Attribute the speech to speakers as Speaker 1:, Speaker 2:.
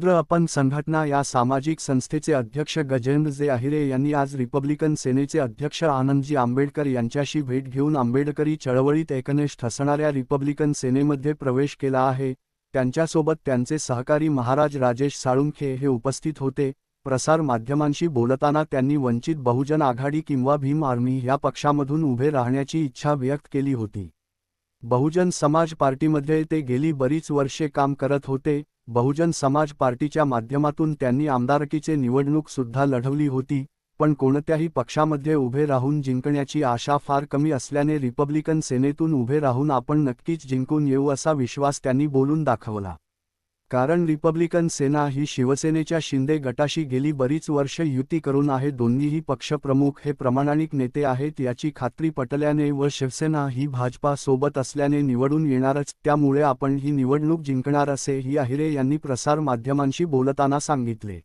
Speaker 1: शूद्र अपन संघटना या सामाजिक संस्थेचे अध्यक्ष गजेंद्र जे आहिरे यांनी आज रिपब्लिकन सेनेचे अध्यक्ष आनंदजी आंबेडकर यांच्याशी भेट घेऊन आंबेडकरी चळवळीत एकनिष्ठ असणाऱ्या रिपब्लिकन सेनेमध्ये प्रवेश केला आहे। त्यांच्यासोबत त्यांचे सहकारी महाराज राजेश साळुंखे हे उपस्थित होते। प्रसार माध्यमांशी बोलताना त्यांनी वंचित बहुजन आघाडी किंवा भीम आर्मी या पक्षामधून उभे राहण्याची इच्छा व्यक्त केली होती। बहुजन समाज पार्टीमध्ये ते गेली बरीच वर्षे काम करत होते। बहुजन समाज पार्टीच्या माध्यमातून त्यांनी आमदारकीचे निवडणूक सुद्धा लढवली होती, पण कोणत्याही पक्षामध्ये उभे राहून जिंकण्याची आशा फार कमी असल्याने रिपब्लिकन सेनेतून उभे राहून आपण नक्कीच जिंकून येऊ असा विश्वास त्यांनी बोलून दाखवला। कारण रिपब्लिकन सेना ही शिवसेनेच्या शिंदे गटाशी गेली बरीच वर्ष युती करून आहे। दोन्हीही पक्षप्रमुख हे प्रामाणिक नेते आहेत याची खात्री पटल्याने व शिवसेना ही भाजपा सोबत असल्याने निवडून येणारच, त्यामुळे आपण ही निवडणूक जिंकणार असे ही आहिरे यांनी प्रसार माध्यमांशी बोलताना सांगितले।